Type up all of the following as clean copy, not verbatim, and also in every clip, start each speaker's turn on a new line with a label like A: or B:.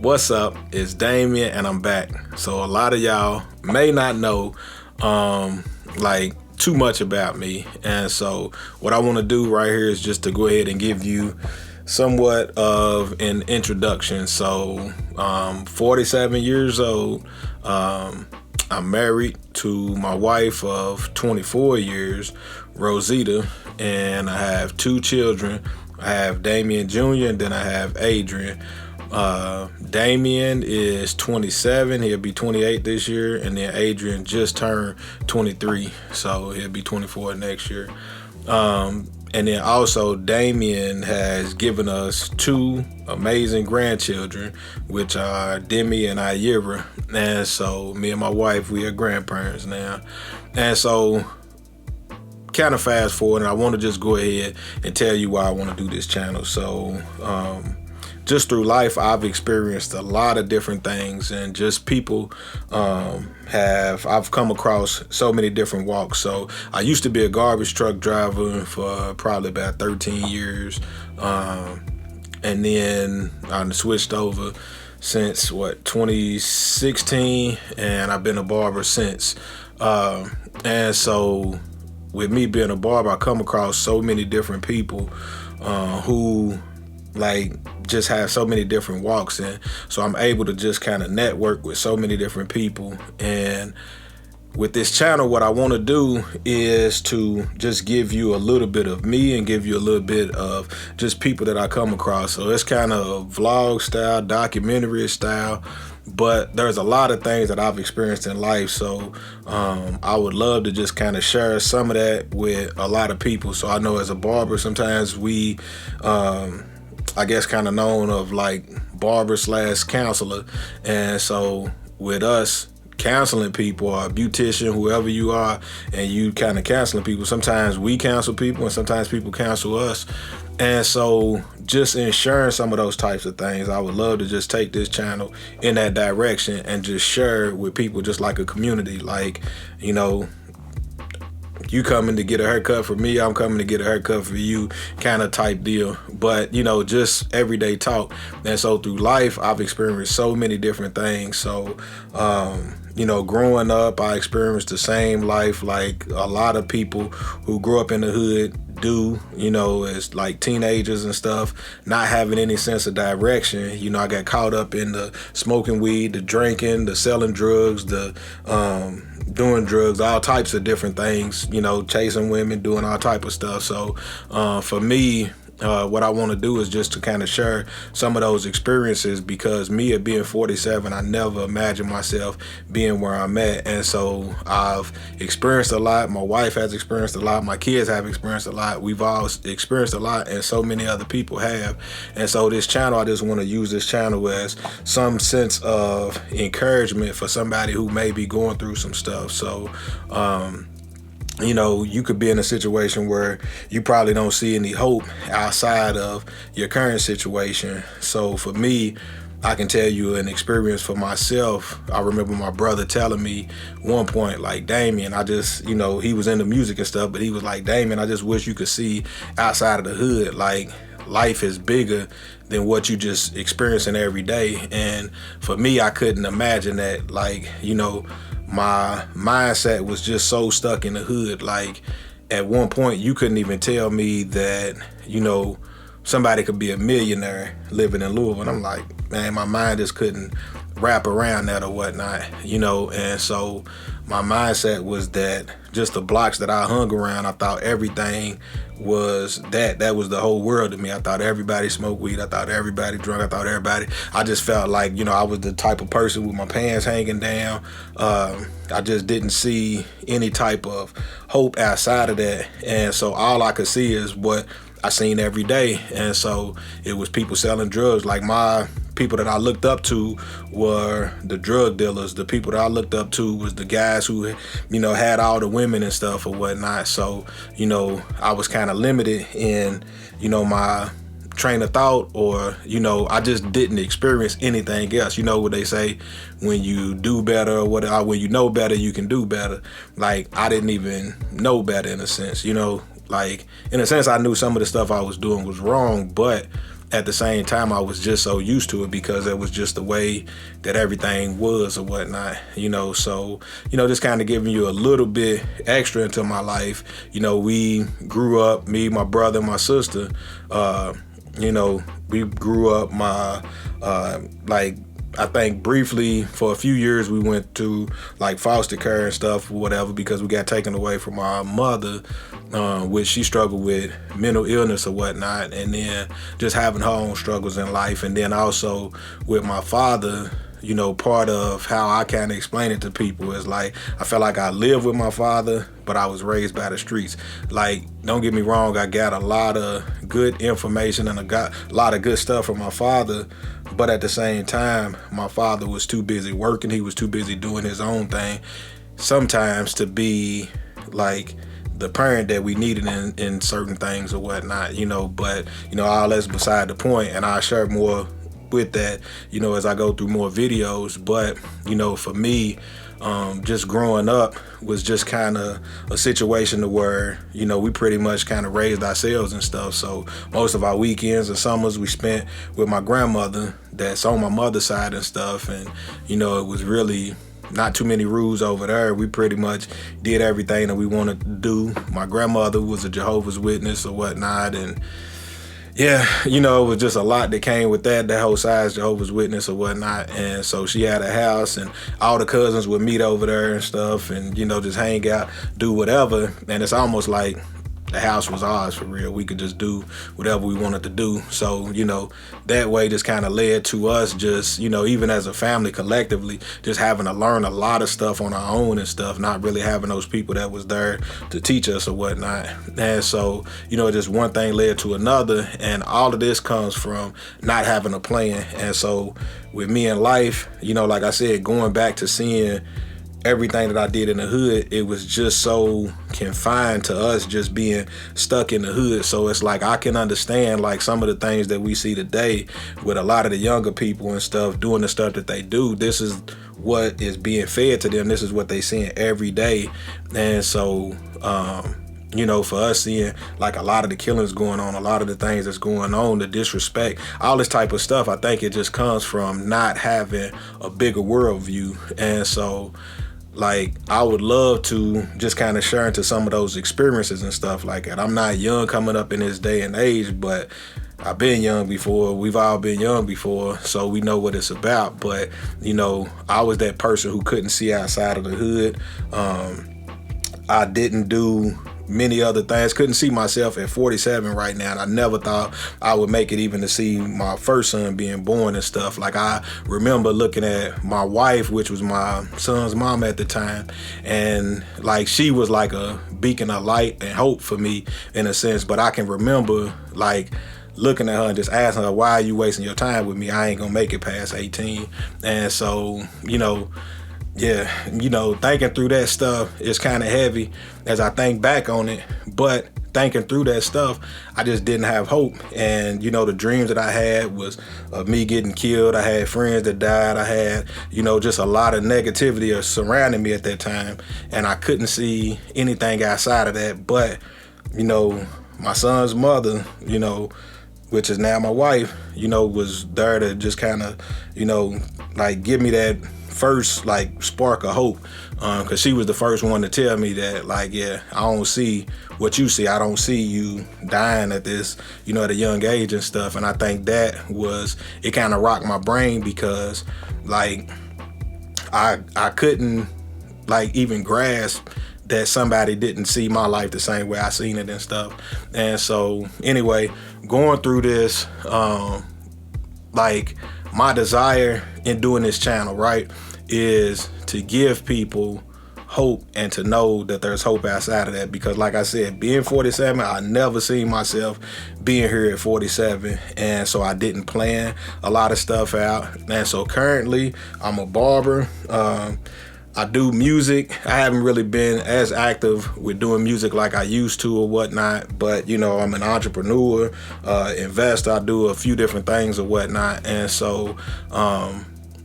A: What's up? It's Damien and I'm back. So a lot of y'all may not know too much about me. And so what I want to do right here is just to go ahead and give you somewhat of an introduction. So 47 years old. I'm married to my wife of 24 years, Rosita, and I have two children. I have Damien Jr. and then I have Adrian. Damien is 27, he'll be 28 this year, and then Adrian just turned 23, so he'll be 24 next year. And then also Damien has given us two amazing grandchildren, which are Demi and Ira. And so me and my wife, we are grandparents now. And so kind of fast forward, and I want to just go ahead and tell you why I want to do this channel. So just through life, I've experienced a lot of different things, and just people I've come across so many different walks. So I used to be a garbage truck driver for probably about 13 years. And then I switched over since 2016, and I've been a barber since. And so with me being a barber, I come across so many different people who just have so many different walks, and so I'm able to just kind of network with so many different people. And with this channel, what I want to do is to just give you a little bit of me and give you a little bit of just people that I come across. So it's kind of vlog style, documentary style, but there's a lot of things that I've experienced in life. So I would love to just kind of share some of that with a lot of people. So I know as a barber, sometimes we I guess kind of known of like barber / counselor. And so with us counseling people, or a beautician, whoever you are, and you kind of counseling people, sometimes we counsel people and sometimes people counsel us. And so just in sharing some of those types of things, I would love to just take this channel in that direction and just share with people, just like a community. Like, you know, you coming to get a haircut for me, I'm coming to get a haircut for you, kind of type deal. But, you know, just everyday talk. And so through life, I've experienced so many different things. So, you know, growing up, I experienced the same life like a lot of people who grew up in the hood do, you know, as like teenagers and stuff, not having any sense of direction. You know, I got caught up in the smoking weed, the drinking, the selling drugs, the doing drugs, all types of different things, you know, chasing women, doing all type of stuff. So for me, what I want to do is just to kind of share some of those experiences, because me at being 47, I never imagined myself being where I'm at. And so I've experienced a lot. My wife has experienced a lot. My kids have experienced a lot. We've all experienced a lot, and so many other people have. And so this channel, I just want to use this channel as some sense of encouragement for somebody who may be going through some stuff. So, you know, you could be in a situation where you probably don't see any hope outside of your current situation. So for me, I can tell you an experience for myself. I remember my brother telling me one point, like, Damien, I just, you know, he was into music and stuff, but he was like, Damien, I just wish you could see outside of the hood. Like, life is bigger than what you just experiencing every day. And for me, I couldn't imagine that. Like, you know, my mindset was just so stuck in the hood. Like, at one point, you couldn't even tell me that, you know, somebody could be a millionaire living in Louisville. And I'm like, man, my mind just couldn't wrap around that or whatnot, you know. And so my mindset was that just the blocks that I hung around, I thought everything was that was the whole world to me. I thought everybody smoked weed. I thought everybody drunk. I just felt like, you know, I was the type of person with my pants hanging down. I just didn't see any type of hope outside of that. And so all I could see is what I seen every day. And so it was people selling drugs. Like, my people that I looked up to were the drug dealers. The people that I looked up to was the guys who, you know, had all the women and stuff or whatnot. So, you know, I was kind of limited in, you know, my train of thought, or, you know, I just didn't experience anything else. You know what they say, when you do better, or whatever, when you know better, you can do better. Like, I didn't even know better in a sense, you know. Like, in a sense, I knew some of the stuff I was doing was wrong, but at the same time, I was just so used to it because it was just the way that everything was or whatnot, So, just kind of giving you a little bit extra into my life. We grew up, me, my brother, my sister, we grew up I think briefly for a few years we went to like foster care and stuff or whatever because we got taken away from our mother, which she struggled with mental illness or whatnot, and then just having her own struggles in life. And then also with my father, part of how I kind of explain it to people is like, I felt like I lived with my father, but I was raised by the streets. Like, don't get me wrong, I got a lot of good information and I got a lot of good stuff from my father, but at the same time, my father was too busy working. He was too busy doing his own thing sometimes to be like the parent that we needed in certain things or whatnot, but, all that's beside the point, and I'll share more with that, as I go through more videos. But, for me, just growing up was just kind of a situation to where, we pretty much kind of raised ourselves and stuff. So most of our weekends and summers we spent with my grandmother that's on my mother's side and stuff. And, it was really not too many rules over there. We pretty much did everything that we wanted to do. My grandmother was a Jehovah's Witness or whatnot, and yeah, it was just a lot that came with that whole size Jehovah's Witness or whatnot. And so she had a house and all the cousins would meet over there and stuff and, just hang out, do whatever. And it's almost like the house was ours for real. We could just do whatever we wanted to do. So, that way just kind of led to us just, even as a family collectively, just having to learn a lot of stuff on our own and stuff, not really having those people that was there to teach us or whatnot. And so, just one thing led to another. And all of this comes from not having a plan. And so with me in life, like I said, going back to seeing everything that I did in the hood, it was just so confined to us just being stuck in the hood. So it's like I can understand like some of the things that we see today with a lot of the younger people and stuff doing the stuff that they do. This is what is being fed to them. This is what they seeing every day. And so for us seeing like a lot of the killings going on, a lot of the things that's going on, the disrespect, all this type of stuff, I think it just comes from not having a bigger worldview. And so like, I would love to just kind of share into some of those experiences and stuff like that. I'm not young coming up in this day and age, but I've been young before. We've all been young before, so we know what it's about. But, I was that person who couldn't see outside of the hood. I didn't do many other things. Couldn't see myself at 47 right now. And I never thought I would make it even to see my first son being born and stuff. Like, I remember looking at my wife, which was my son's mom at the time, and like she was like a beacon of light and hope for me in a sense. But I can remember like looking at her and just asking her, why are you wasting your time with me? I ain't gonna make it past 18. And so, thinking through that stuff is kind of heavy as I think back on it. But thinking through that stuff, I just didn't have hope. And, the dreams that I had was of me getting killed. I had friends that died. I had, just a lot of negativity surrounding me at that time. And I couldn't see anything outside of that. But, my son's mother, which is now my wife, was there to just kind of, like give me that first like spark of hope, because she was the first one to tell me that like, yeah, I don't see what you see. I don't see you dying at this, at a young age and stuff. And I think that it kind of rocked my brain because like I couldn't like even grasp that somebody didn't see my life the same way I seen it and stuff. And so anyway, going through this, like my desire in doing this channel, right, is to give people hope and to know that there's hope outside of that. Because like I said, being 47, I never seen myself being here at 47. And so I didn't plan a lot of stuff out. And so currently I'm a barber. I do music. I haven't really been as active with doing music like I used to or whatnot, but I'm an entrepreneur, investor. I do a few different things or whatnot. And so,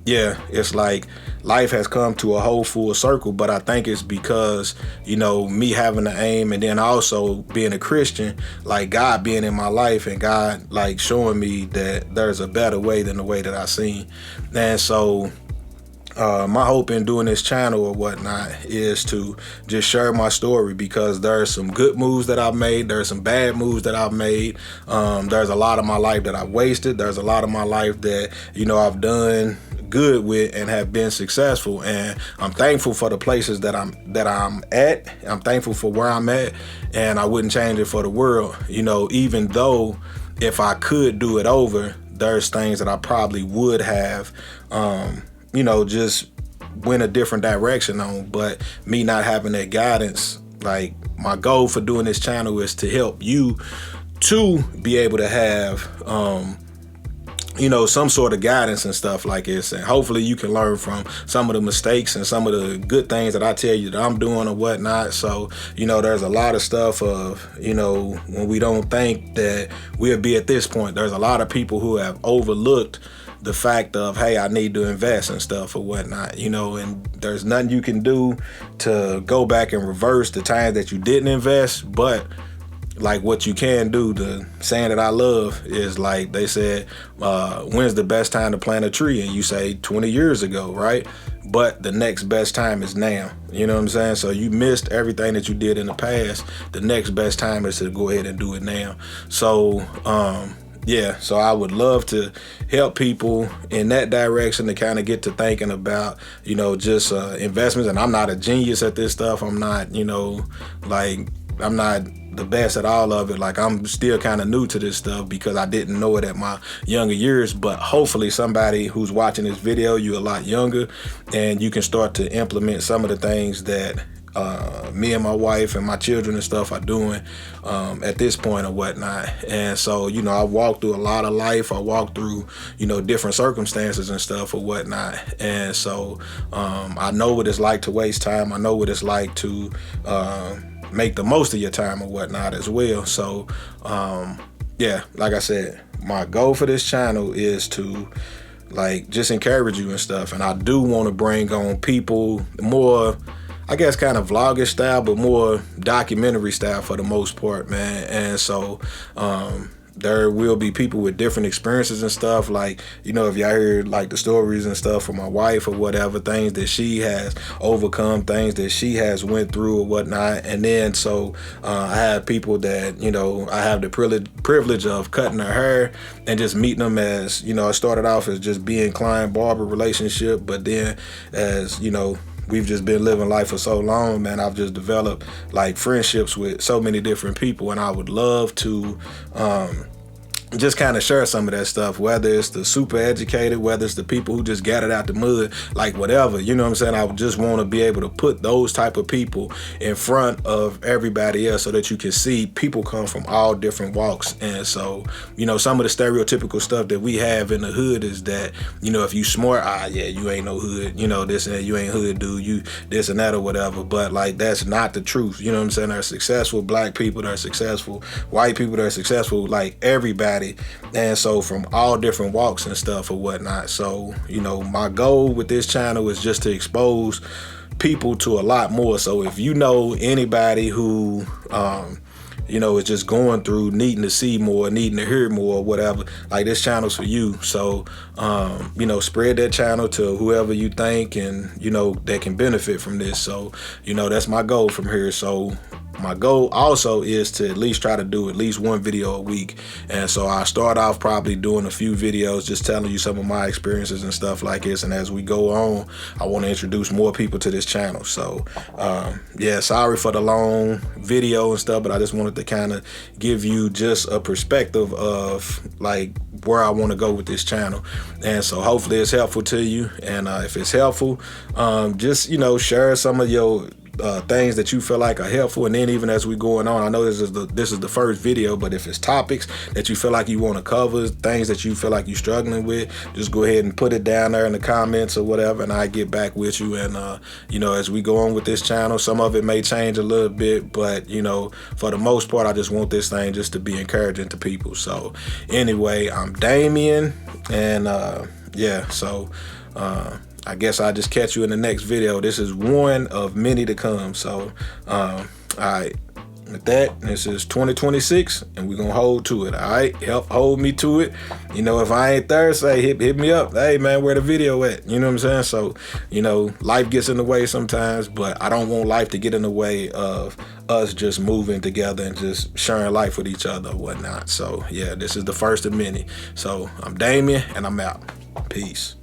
A: yeah, it's like life has come to a whole full circle, but I think it's because, me having the aim, and then also being a Christian, like God being in my life and God like showing me that there's a better way than the way that I seen. And so my hope in doing this channel or whatnot is to just share my story, because there's some good moves that I've made, there's some bad moves that I've made, there's a lot of my life that I've wasted, there's a lot of my life that I've done good with and have been successful, and I'm thankful for the places that I'm at. I'm thankful for where I'm at, and I wouldn't change it for the world. Even though if I could do it over, there's things that I probably would have just went a different direction on. But me not having that guidance, like, my goal for doing this channel is to help you to be able to have some sort of guidance and stuff like this, and hopefully you can learn from some of the mistakes and some of the good things that I tell you that I'm doing or whatnot. So there's a lot of stuff of when we don't think that we'll be at this point, there's a lot of people who have overlooked the fact of, hey, I need to invest and stuff or whatnot, and there's nothing you can do to go back and reverse the time that you didn't invest. But like, what you can do, the saying that I love is, like they said, when's the best time to plant a tree? And you say 20 years ago, right? But the next best time is now. You know what I'm saying? So you missed everything that you did in the past. The next best time is to go ahead and do it now. So, so I would love to help people in that direction to kind of get to thinking about, just investments. And I'm not a genius at this stuff. I'm not, I'm not the best at all of it. Like, I'm still kind of new to this stuff because I didn't know it at my younger years. But hopefully somebody who's watching this video, you're a lot younger, and you can start to implement some of the things that me and my wife and my children and stuff are doing at this point or whatnot. And so, I walked through a lot of life. I walked through, different circumstances and stuff or whatnot. And so I know what it's like to waste time. I know what it's like to make the most of your time or whatnot as well. So like I said, my goal for this channel is to just encourage you and stuff. And I do want to bring on people more, I guess, kind of vloggish style, but more documentary style for the most part, man. And so there will be people with different experiences and stuff. Like, if y'all hear like the stories and stuff from my wife or whatever, things that she has overcome, things that she has went through or whatnot. And then so I have people that, I have the privilege of cutting her hair and just meeting them as, it started off as just being client-barber relationship. But then as, we've just been living life for so long, man, I've just developed like friendships with so many different people, and I would love to just kind of share some of that stuff, whether it's the super educated, whether it's the people who just got it out the mud, like whatever, you know what I'm saying? I would just want to be able to put those type of people in front of everybody else so that you can see people come from all different walks. And so, some of the stereotypical stuff that we have in the hood is that, if you smart, you ain't no hood, this and that, you ain't hood dude, you this and that or whatever. But like, that's not the truth. You know what I'm saying? There's successful black people, there's successful white people, there's successful, like, everybody. And so from all different walks and stuff or whatnot. So, my goal with this channel is just to expose people to a lot more. So if you know anybody who, is just going through needing to see more, needing to hear more or whatever, like, this channel's for you. So, spread that channel to whoever you think and, that can benefit from this. So, that's my goal from here. So my goal also is to at least try to do at least one video a week. And so I start off probably doing a few videos, just telling you some of my experiences and stuff like this. And as we go on, I want to introduce more people to this channel. So sorry for the long video and stuff, but I just wanted to kind of give you just a perspective of like where I want to go with this channel. And so hopefully it's helpful to you. And if it's helpful, just, share some of your things that you feel like are helpful. And then even as we going on, I know this is the first video, but if it's topics that you feel like you want to cover, things that you feel like you're struggling with, just go ahead and put it down there in the comments or whatever, and I get back with you. And as we go on with this channel, some of it may change a little bit, but for the most part, I just want this thing just to be encouraging to people. So anyway, I'm Damien, and yeah, so I guess I'll just catch you in the next video. This is one of many to come. So all right, with that, this is 2026 and we're gonna hold to it. All right, help hold me to it. You know, if I ain't there, say hit me up. Hey man, where the video at? You know what I'm saying? So, you know, life gets in the way sometimes, but I don't want life to get in the way of us just moving together and just sharing life with each other or whatnot. So yeah, this is the first of many. So I'm Damien and I'm out. Peace.